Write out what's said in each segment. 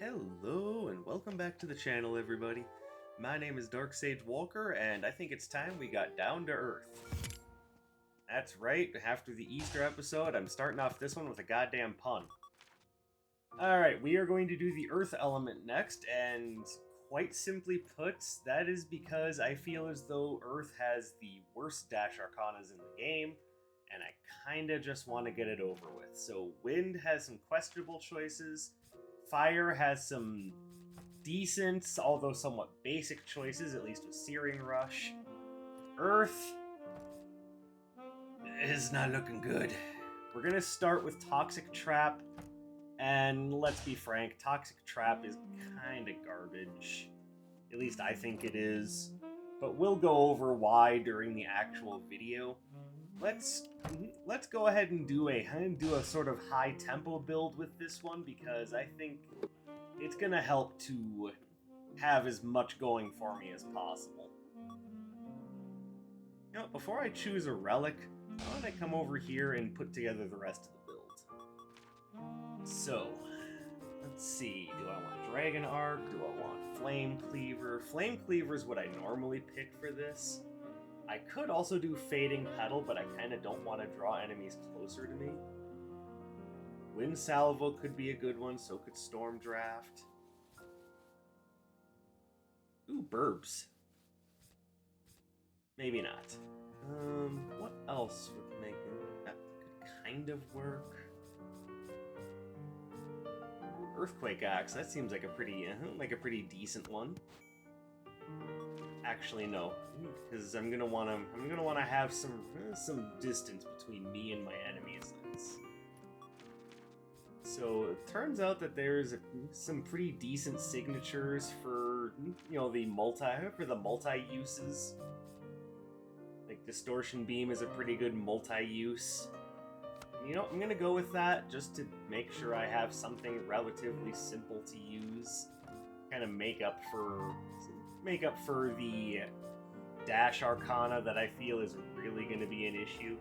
Hello and welcome back to the channel, everybody. My name is Dark Sage Walker, and I think it's time we got down to Earth. That's right, after the Easter episode, I'm starting off this one with a goddamn pun. Alright, we are going to do the Earth element next, and quite simply put, that is because I feel as though Earth has the worst Dash Arcanas in the game, and I kinda just want to get it over with. So Wind has some questionable choices. Fire has some decent, although somewhat basic choices, at least with Searing Rush. Earth is not looking good. We're gonna start with Toxic Trap, and let's be frank, Toxic Trap is kinda garbage. At least I think it is. But we'll go over why during the actual video. Let's go ahead and do a sort of high tempo build with this one, because I think it's gonna help to have as much going for me as possible. You know, before I choose a relic, I want to come over here and put together the rest of the build. So, let's see. Do I want Dragon Arc? Do I want Flame Cleaver? Flame Cleaver is what I normally pick for this. I could also do Fading Petal, but I kind of don't want to draw enemies closer to me. Wind Salvo could be a good one, so could Storm Draft. Ooh, Burbs. Maybe not. What else would make it? That could kind of work. Earthquake Axe, that seems like a pretty decent one. Actually, no, because I'm gonna wanna have some distance between me and my enemies. So it turns out that there's some pretty decent signatures for the multi uses. Like Distortion Beam is a pretty good multi-use. I'm gonna go with that just to make sure I have something relatively simple to use. Kind of make up for the Dash Arcana that I feel is really going to be an issue.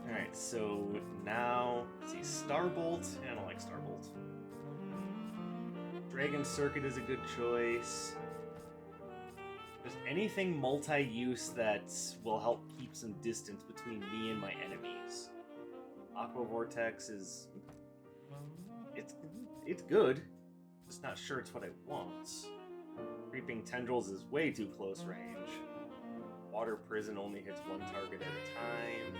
Alright, so now, let's see, Starbolt. I don't like Starbolt. Dragon Circuit is a good choice. Just anything multi-use that will help keep some distance between me and my enemies. Aqua Vortex is... It's good. Just not sure it's what I want. Creeping Tendrils is way too close range. Water Prison only hits one target at a time.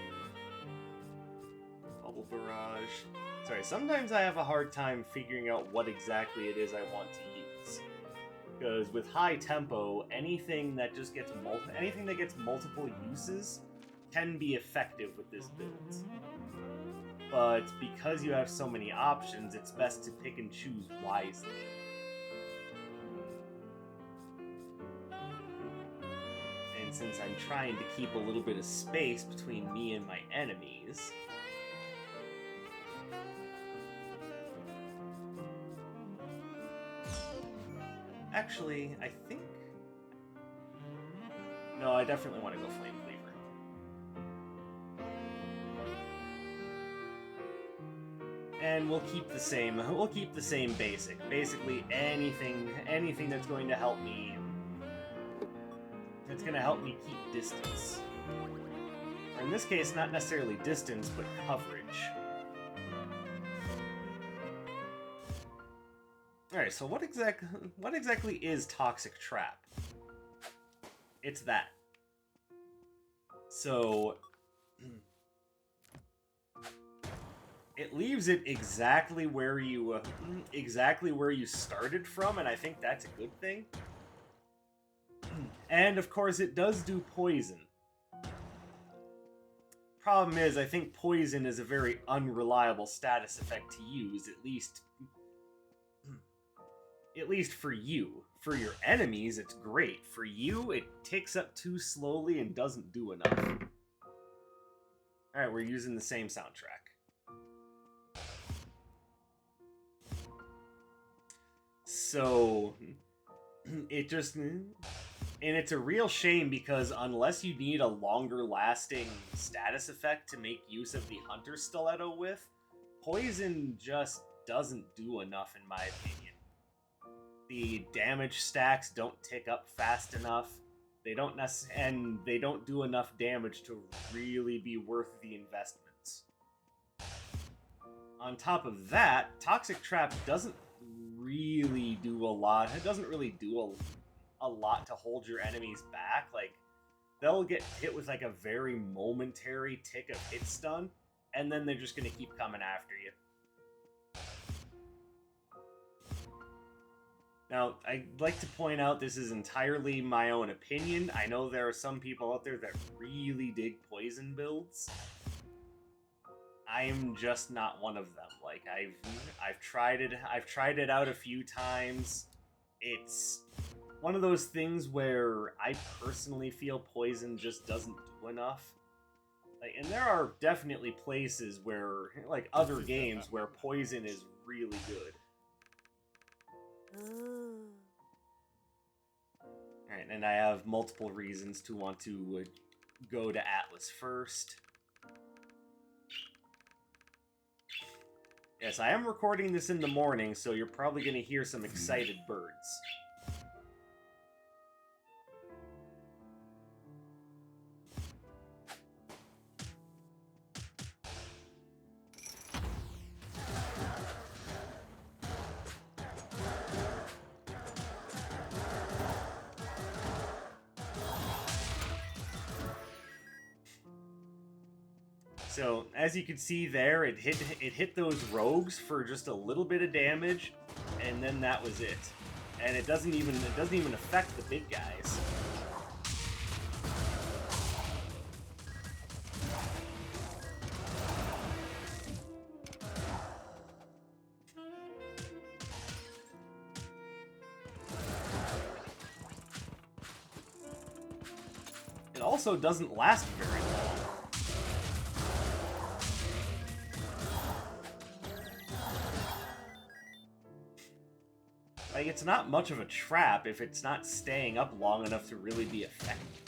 Bubble Barrage. Sorry, sometimes I have a hard time figuring out what exactly it is I want to use. Because with high tempo, anything that gets multiple uses can be effective with this build. But because you have so many options, it's best to pick and choose wisely. And since I'm trying to keep a little bit of space between me and my enemies... Actually, I think... No, I definitely want to go Flame Cleaver. And we'll keep the same basic. Basically anything that's going to help me keep distance. Or in this case, not necessarily distance, but coverage. Alright, so what exactly is Toxic Trap? It's that. So it leaves it exactly where you started from, and I think that's a good thing. And of course, it does do poison. Problem is, I think poison is a very unreliable status effect to use, at least for you. For your enemies, it's great. For you, it ticks up too slowly and doesn't do enough. Alright, we're using the same soundtrack. So, it just... And it's a real shame because unless you need a longer lasting status effect to make use of the Hunter Stiletto with, Poison just doesn't do enough in my opinion. The damage stacks don't tick up fast enough. They don't and they don't do enough damage to really be worth the investments. On top of that, Toxic Trap doesn't really do a lot. It doesn't really do a lot to hold your enemies back. Like, they'll get hit with like a very momentary tick of hit stun, and then they're just gonna keep coming after you. Now, I'd like to point out this is entirely my own opinion. I know there are some people out there that really dig poison builds. I'm just not one of them. Like, I've tried it out a few times. It's one of those things where I personally feel poison just doesn't do enough. Like, and there are definitely places where, like other games, where poison is really good. Alright, and I have multiple reasons to want to go to Atlas first. Yes, I am recording this in the morning, so you're probably going to hear some excited birds. So, as you can see there, it hit those rogues for just a little bit of damage, and then that was it. And it doesn't even affect the big guys. It also doesn't last very long. Like, it's not much of a trap if it's not staying up long enough to really be effective.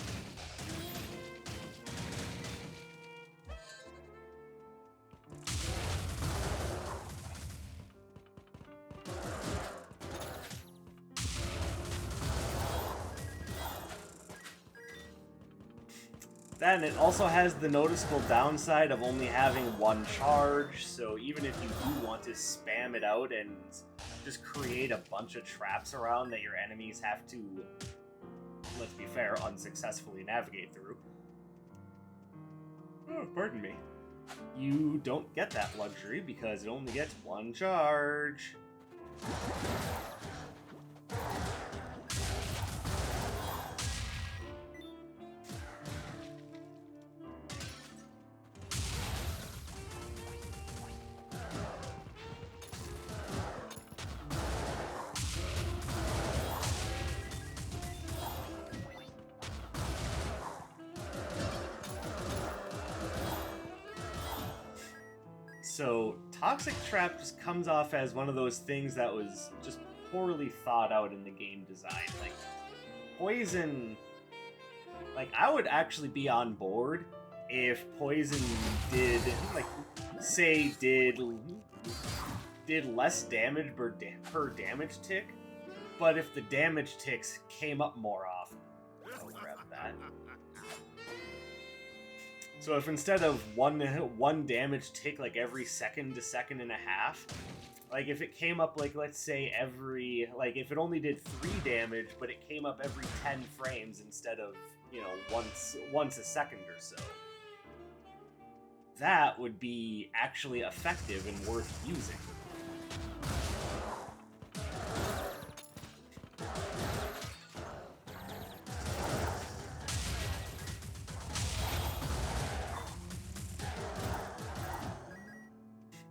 Then it also has the noticeable downside of only having one charge, so even if you do want to spam it out and just create a bunch of traps around that your enemies have to, let's be fair, unsuccessfully navigate through. Oh, pardon me. You don't get that luxury because it only gets one charge. So, Toxic Trap just comes off as one of those things that was just poorly thought out in the game design. Like, Poison... Like, I would actually be on board if Poison did, like, say, did less damage per damage tick, but if the damage ticks came up more often. I'll grab that. So if instead of one damage tick like every second to second and a half, like if it came up like, let's say every, like if it only did 3 damage, but it came up every 10 frames instead of, you know, once a second or so, that would be actually effective and worth using.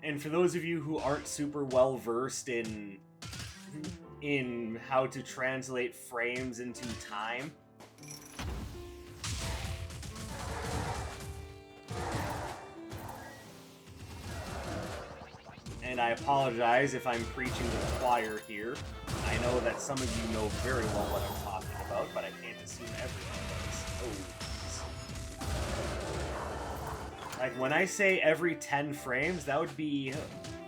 And for those of you who aren't super well versed in how to translate frames into time, and I apologize if I'm preaching to the choir here. I know that some of you know very well what I'm talking about. about, but I can't assume everyone does. Oh. Like, when I say every 10 frames, that would be...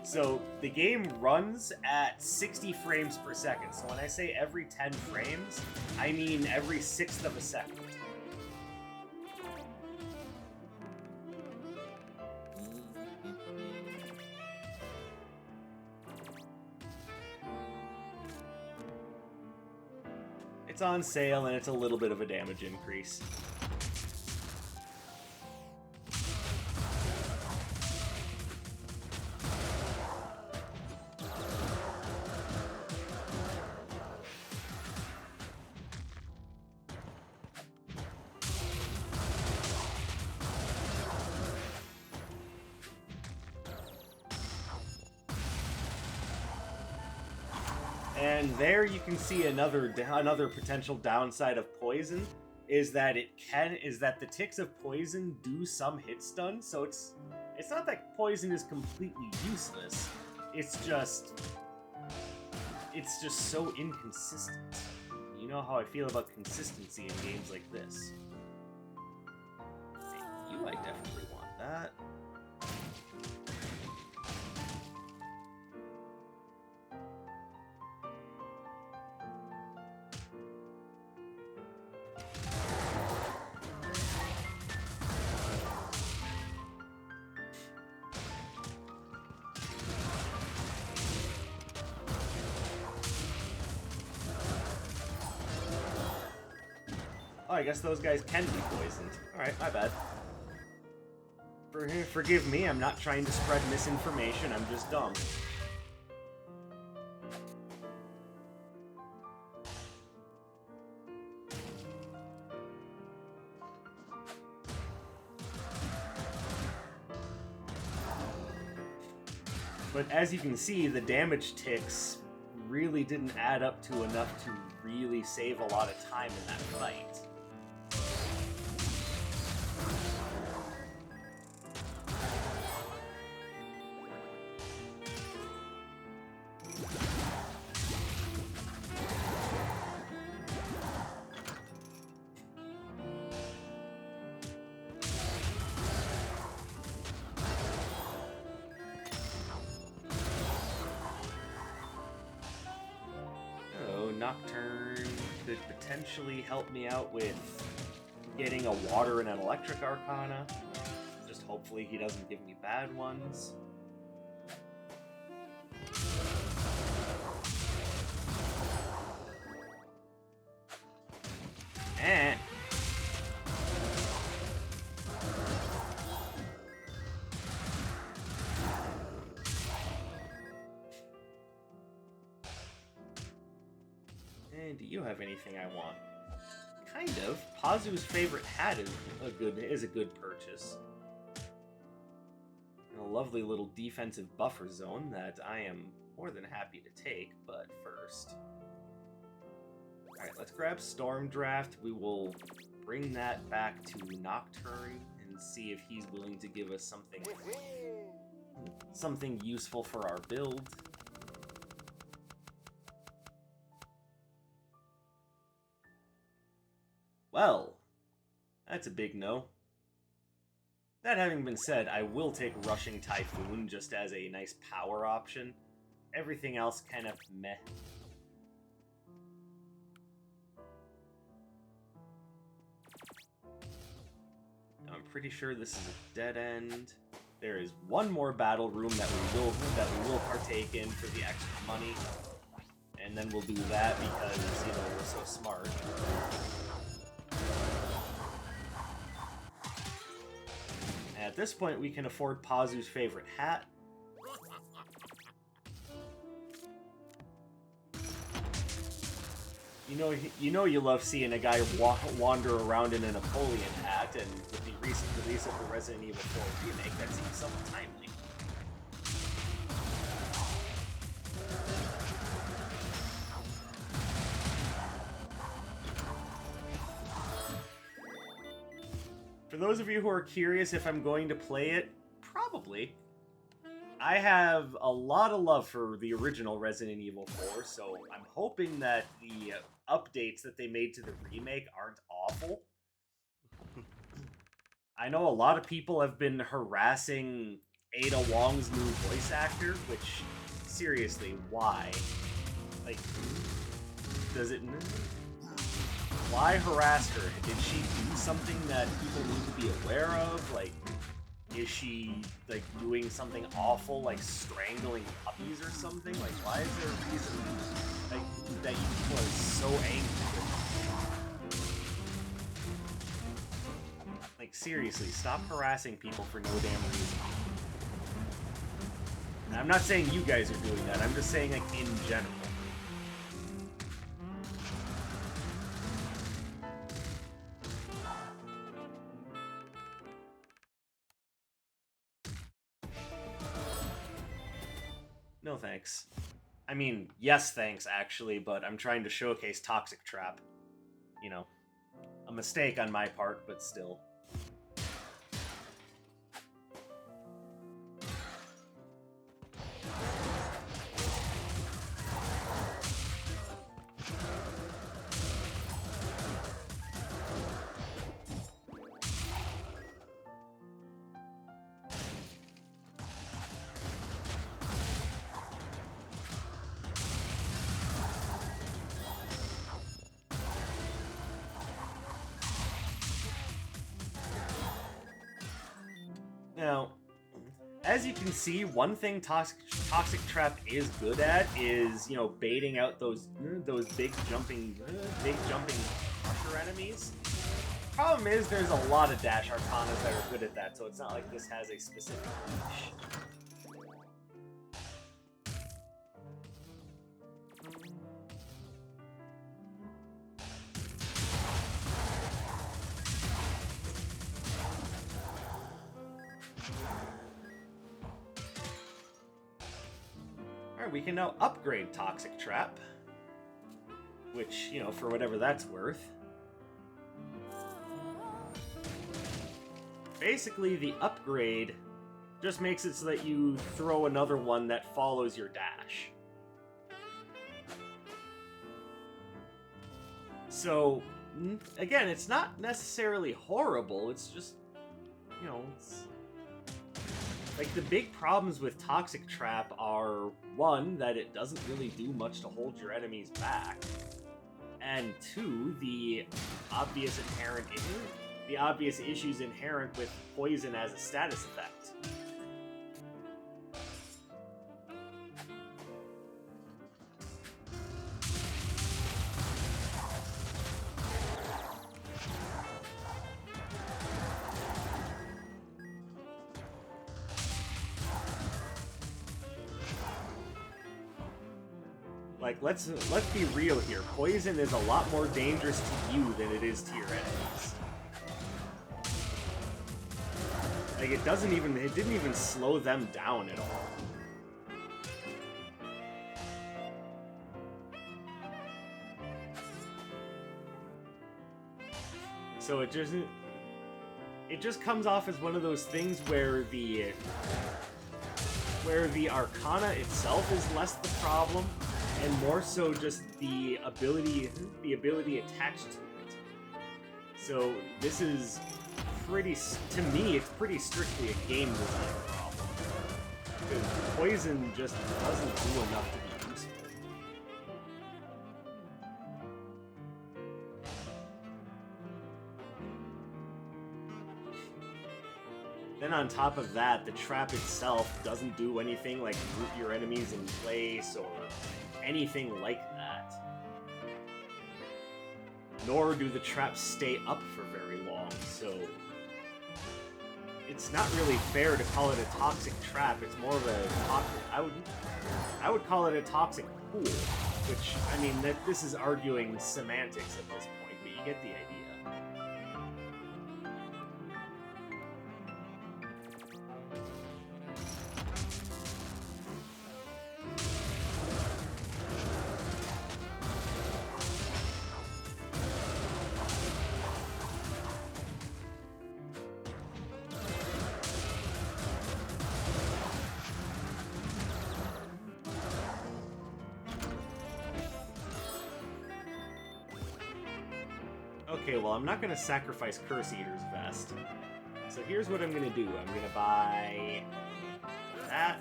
So, the game runs at 60 frames per second. So when I say every 10 frames, I mean every 1/6 of a second. It's on sale, and it's a little bit of a damage increase. And there you can see another potential downside of poison is that the ticks of poison do some hit stun. So it's not that poison is completely useless. It's just so inconsistent. You know how I feel about consistency in games like this. Thank you, I definitely want that. Oh, I guess those guys can be poisoned. Alright, my bad. Forgive me, I'm not trying to spread misinformation, I'm just dumb. But as you can see, the damage ticks really didn't add up to enough to really save a lot of time in that fight. Nocturne could potentially help me out with getting a water and an electric arcana. Just hopefully he doesn't give me bad ones. Eh. Do you have anything I want? Kind of. Pazu's favorite hat is a good purchase. And a lovely little defensive buffer zone that I am more than happy to take, but first. Alright, let's grab Storm Draft. We will bring that back to Nocturne and see if he's willing to give us something useful for our build. Well, that's a big no. That having been said, I will take Rushing Typhoon just as a nice power option. Everything else kind of meh. I'm pretty sure this is a dead end. There is one more battle room that we will partake in for the extra money. And then we'll do that because, you know, we're so smart. At this point, we can afford Pazu's favorite hat. You know you love seeing a guy wander around in a Napoleon hat, and with the recent release of the Resident Evil 4 remake, that seems somewhat timely. For those of you who are curious if I'm going to play it, probably. I have a lot of love for the original Resident Evil 4, so I'm hoping that the updates that they made to the remake aren't awful. I know a lot of people have been harassing Ada Wong's new voice actor, which, seriously, why? Like, does it... Why harass her? Did she do something that people need to be aware of? Like, is she, like, doing something awful, like strangling puppies or something? Like, why is there a reason, like, that you people are so angry? Like, seriously, stop harassing people for no damn reason. And I'm not saying you guys are doing that, I'm just saying, like, in general. No thanks. I mean, yes thanks, actually, but I'm trying to showcase Toxic Trap. You know, a mistake on my part, but still. Now, as you can see, one thing Toxic Trap is good at is, you know, baiting out those big jumping crusher enemies. Problem is, there's a lot of Dash Arcanas that are good at that, so it's not like this has a specific niche. Alright, we can now upgrade Toxic Trap. Which, you know, for whatever that's worth. Basically, the upgrade just makes it so that you throw another one that follows your dash. So, again, it's not necessarily horrible, it's just, you know, it's... Like, the big problems with Toxic Trap are, one, that it doesn't really do much to hold your enemies back, and two, the obvious issues inherent with poison as a status effect. Like, let's be real here. Poison is a lot more dangerous to you than it is to your enemies. Like, it didn't even slow them down at all. So it just comes off as one of those things where the Arcana itself is less the problem, and more so just the ability attached to it. So this is to me, it's pretty strictly a game design problem. Because poison just doesn't do enough to be useful. Then on top of that, the trap itself doesn't do anything like root your enemies in place or anything like that. Nor do the traps stay up for very long, so it's not really fair to call it a toxic trap. It's more of a I would call it a toxic pool, which, I mean, this is arguing semantics at this point, but you get the idea. Okay, well, I'm not gonna sacrifice Curse Eater's Vest. So here's what I'm gonna do. I'm gonna buy that,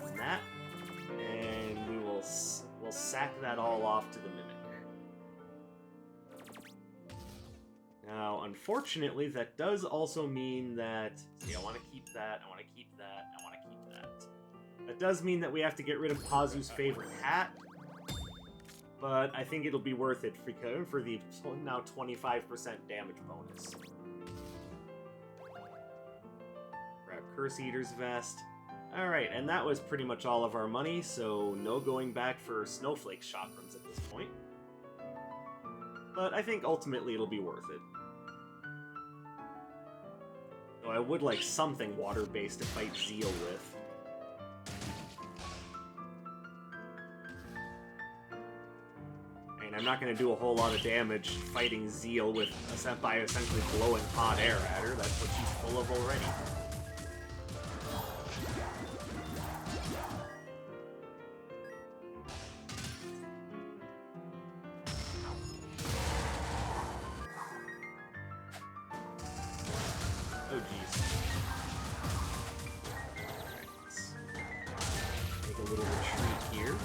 and that, and we'll sack that all off to the Mimic. Now, unfortunately, that does also mean that... See, I want to keep that, I want to keep that, I want to keep that. That does mean that we have to get rid of Pazu's favorite hat, but I think it'll be worth it for the now 25% damage bonus. Grab Curse Eater's Vest. Alright, and that was pretty much all of our money, so no going back for Snowflake chakrams at this point. But I think ultimately it'll be worth it. Though I would like something water-based to fight Zeal with. And I'm not going to do a whole lot of damage fighting Zeal with by essentially blowing hot air at her. That's what she's full of already. Oh, jeez. Alright, let's make a little retreat here.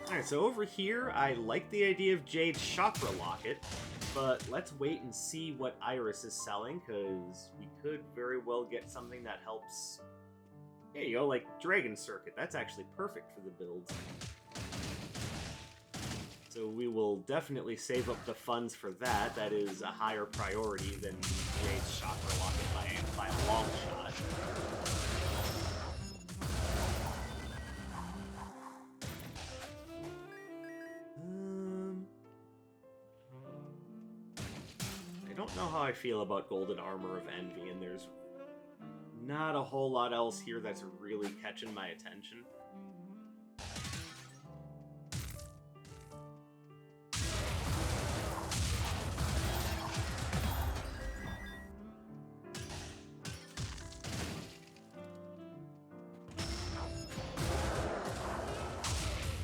Alright, so over here, I like the idea of Jade's Chakra Locket, but let's wait and see what Iris is selling, because we could very well get something that helps... There you go, like Dragon Circuit. That's actually perfect for the build. So we will definitely save up the funds for that. That is a higher priority than Jade's Chakra Locket by a long shot. I don't know how I feel about Golden Armor of Envy, and there's not a whole lot else here that's really catching my attention.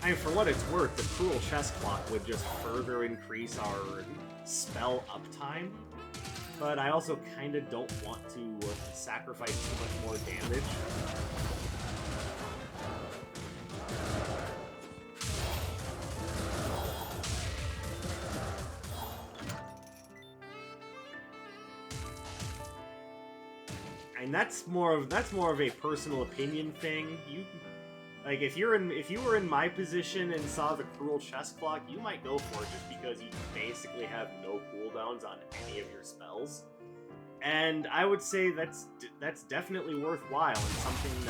I mean, for what it's worth, the Cruel Chest Clock would just further increase our spell uptime, but I also kind of don't want to sacrifice too much more damage. And that's more of a personal opinion thing. Like, if you were in my position and saw the Cruel Chest Clock, you might go for it just because you basically have no cooldowns on any of your spells. And I would say that's definitely worthwhile and something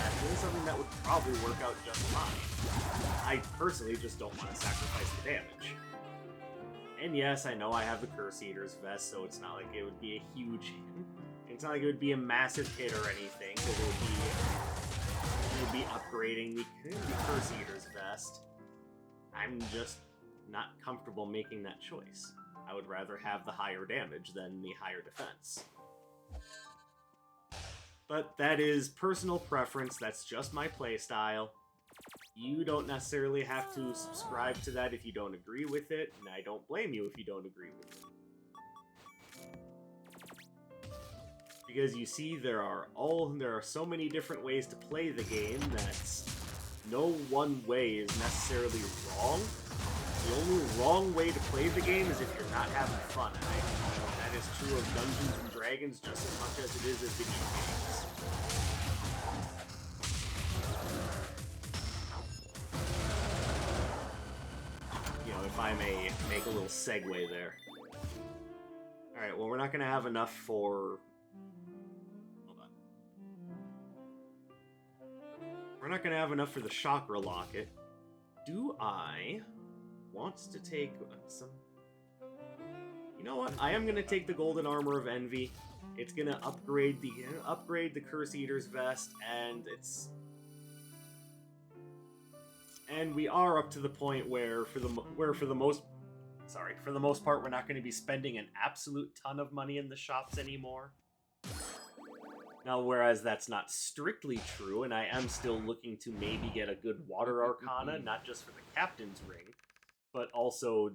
that would probably work out just fine. I personally just don't want to sacrifice the damage. And yes, I know I have the Curse Eater's Vest, so it's not like it would be a huge hit. It's not like it would be a massive hit or anything, because it would be upgrading the Curse Eater's Vest. I'm just not comfortable making that choice. I would rather have the higher damage than the higher defense. But that is personal preference, that's just my playstyle. You don't necessarily have to subscribe to that if you don't agree with it, and I don't blame you if you don't agree with it. Because you see, there are so many different ways to play the game that no one way is necessarily wrong. The only wrong way to play the game is if you're not having fun. And that is true of Dungeons and Dragons just as much as it is of video games. You know, if I may make a little segue there. Alright, well, we're not going to have enough for... We're not going to have enough for the Chakra Locket. Do I want to take some... You know what? I am going to take the Golden Armor of Envy. It's going to upgrade the Curse Eater's Vest, and it's... And we are up to the point where, for the most part, we're not going to be spending an absolute ton of money in the shops anymore. Now, whereas that's not strictly true, and I am still looking to maybe get a good water arcana, not just for the captain's ring, but also...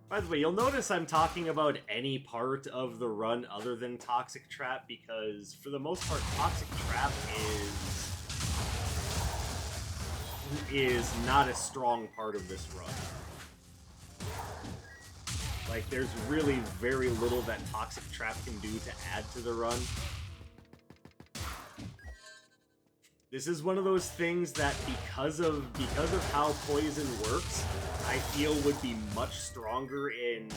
By the way, you'll notice I'm talking about any part of the run other than Toxic Trap, because for the most part, Toxic Trap is not a strong part of this run. Like, there's really very little that Toxic Trap can do to add to the run. This is one of those things that, because of how poison works, I feel would be much stronger in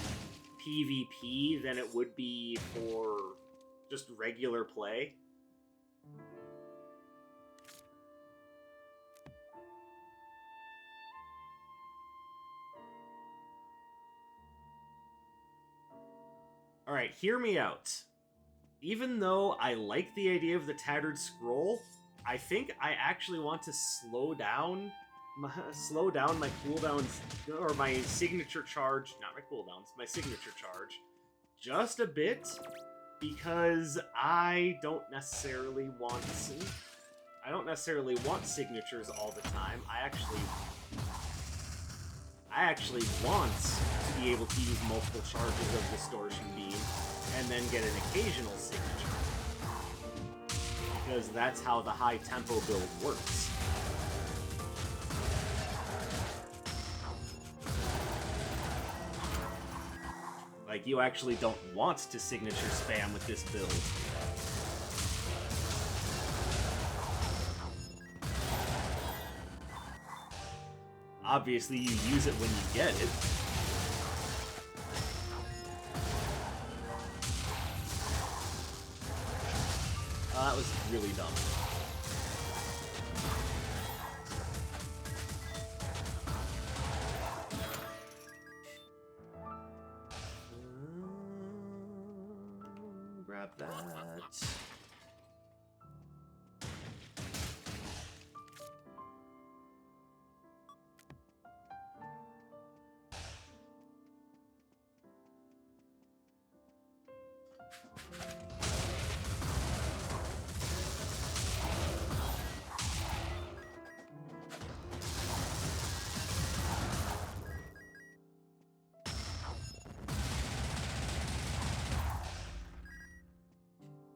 PvP than it would be for just regular play. Alright, hear me out. Even though I like the idea of the Tattered Scroll, I think I actually want to slow down my cooldowns, or my signature charge, not my cooldowns, my signature charge, just a bit, because I don't necessarily want signatures all the time. I actually want to be able to use multiple charges of Distortion Beam, and then get an occasional signature. Because that's how the high tempo build works. Like, you actually don't want to signature spam with this build. Obviously, you use it when you get it. That was really dumb. Grab that.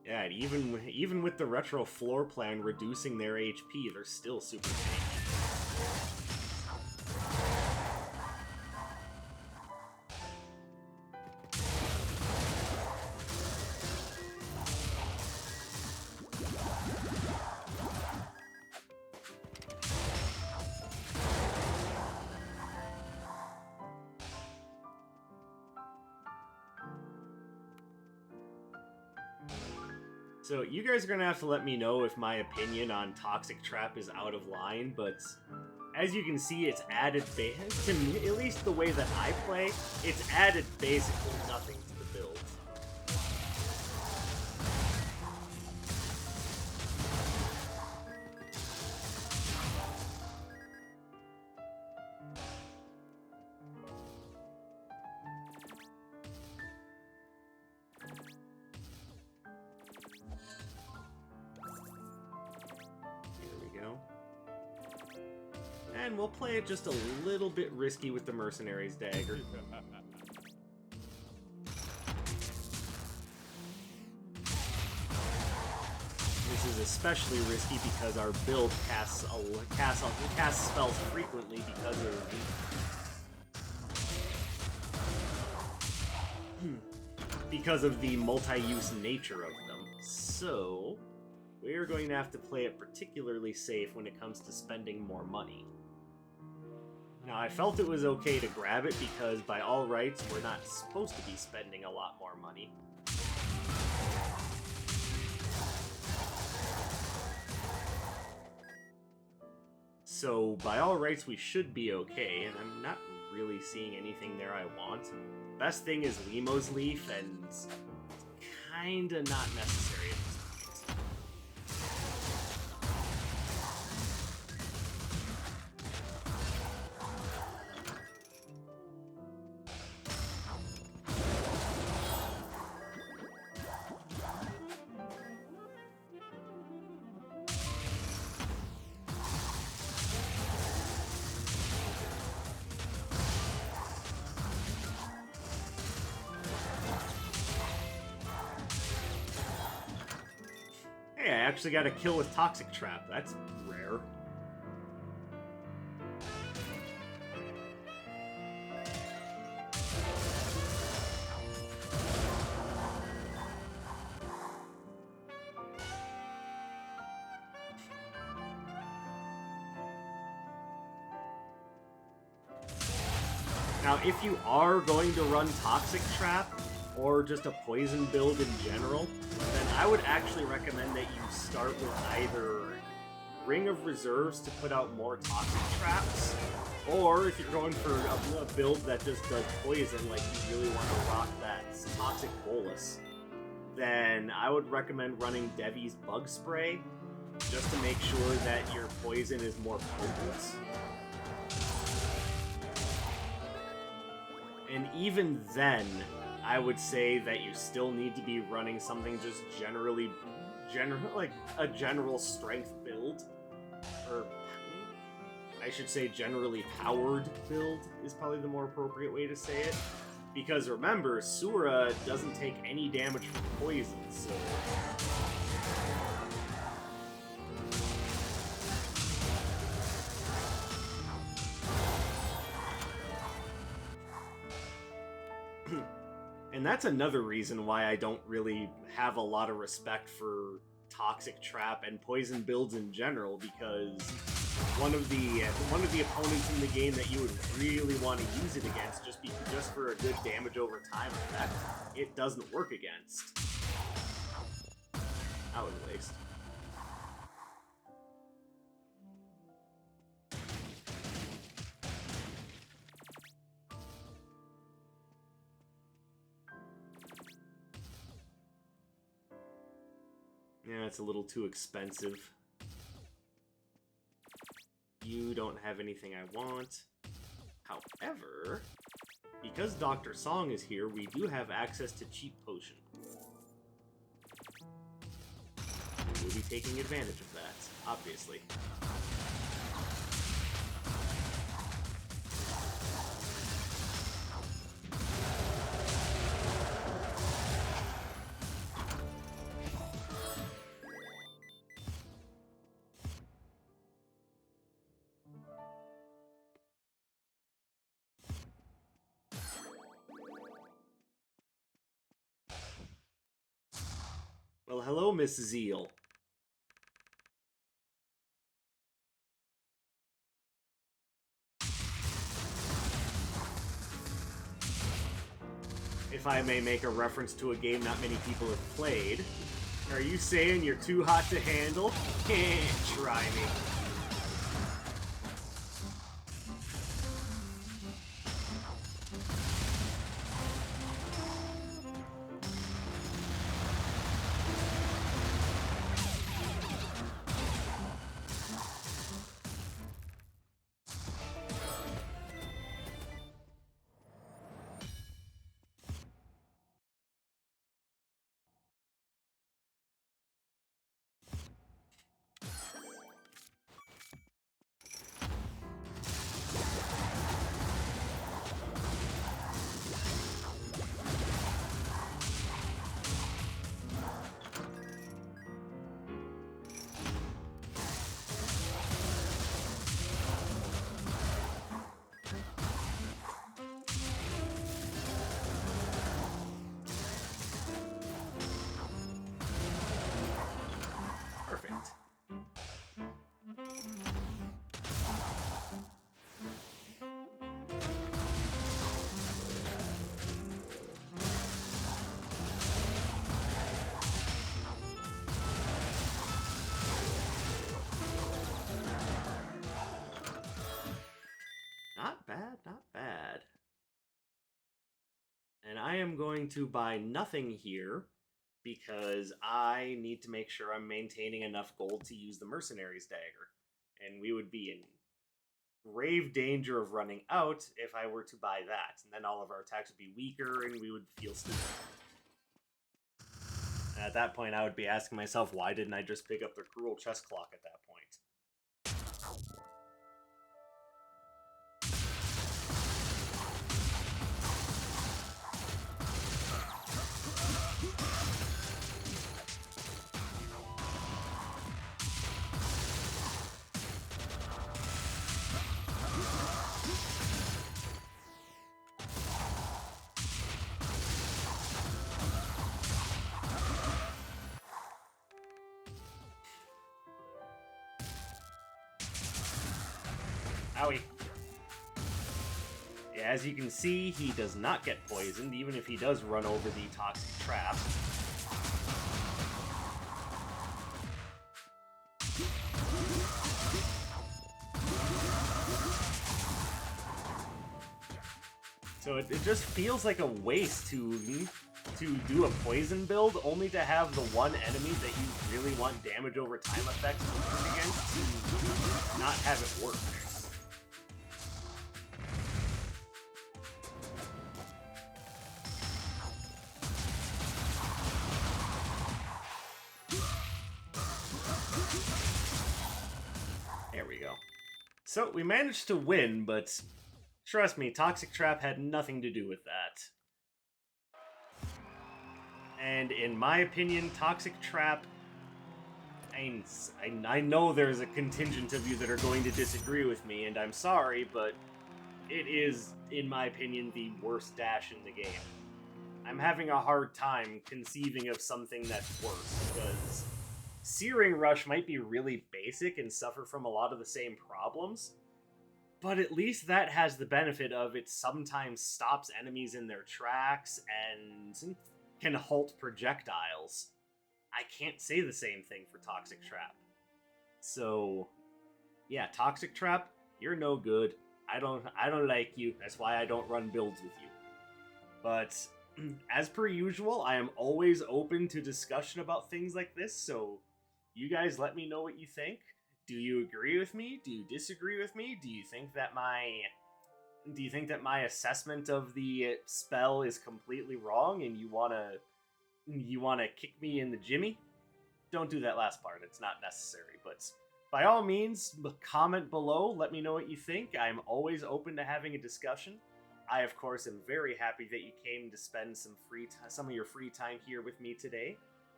Yeah, and even with the retro floor plan reducing their HP, they're still super tanky. So you guys are going to have to let me know if my opinion on Toxic Trap is out of line, but as you can see, it's added, to me, at least the way that I play, it's added basically nothing to the build. And we'll play it just a little bit risky with the Mercenary's Dagger. especially risky because our build casts spells frequently because of the multi-use nature of them. So we're going to have to play it particularly safe when it comes to spending more money. Now, I felt it was okay to grab it because by all rights, we're not supposed to be spending a lot more money. So, by all rights, we should be okay, and I'm not really seeing anything there I want. Best thing is Limo's Leaf, and it's kinda not necessary at this point. Hey, I actually got a kill with Toxic Trap. That's rare. Now, if you are going to run Toxic Trap, or just a poison build in general, then I would actually recommend that you start with either Ring of Reserves to put out more Toxic Traps, or if you're going for a build that just does poison, like you really want to rock that Toxic Bolus, then I would recommend running Devi's Bug Spray, just to make sure that your poison is more potent. And even then, I would say that you still need to be running something just like a general strength build. Or, I should say generally powered build is probably the more appropriate way to say it. Because remember, Sura doesn't take any damage from poison, so... And that's another reason why I don't really have a lot of respect for Toxic Trap and poison builds in general, because one of the opponents in the game that you would really want to use it against just for a good damage over time effect, it doesn't work against. That was a waste. Yeah, it's a little too expensive. You don't have anything I want. However, because Dr. Song is here, we do have access to cheap potion. We'll be taking advantage of that, obviously. Well, hello, Miss Zeal. If I may make a reference to a game not many people have played, are you saying you're too hot to handle? Try me. am going to buy nothing here because I need to make sure I'm maintaining enough gold to use the Mercenary's Dagger. And we would be in grave danger of running out if I were to buy that. And then all of our attacks would be weaker and we would feel stupid. And at that point, I would be asking myself, why didn't I just pick up the Cruel Chest Clock at that point? Owie. Yeah, as you can see, he does not get poisoned, even if he does run over the toxic trap. So it just feels like a waste to do a poison build, only to have the one enemy that you really want damage over time effects to work against to not have it work. There we go. So we managed to win, but trust me, Toxic Trap had nothing to do with that. And in my opinion, Toxic Trap... I know there's a contingent of you that are going to disagree with me, and I'm sorry, but it is, in my opinion, the worst dash in the game. I'm having a hard time conceiving of something that's worse, because Searing Rush might be really basic and suffer from a lot of the same problems, but at least that has the benefit of it sometimes stops enemies in their tracks and can halt projectiles. I can't say the same thing for Toxic Trap. So, yeah, Toxic Trap, you're no good. I don't like you. That's why I don't run builds with you. But as per usual, I am always open to discussion about things like this, so you guys let me know what you think. Do you agree with me? Do you disagree with me? Do you think that my assessment of the spell is completely wrong and you wanna kick me in the jimmy? Don't do that last part, it's not necessary, but by all means, comment below, let me know what you think. I'm always open to having a discussion. I, of course, am very happy that you came to spend some of your free time here with me today.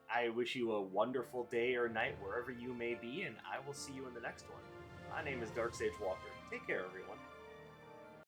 I wish you a wonderful day or night wherever you may be, and I will see you in the next one. My name is Dark Sage Walker. Take care, everyone.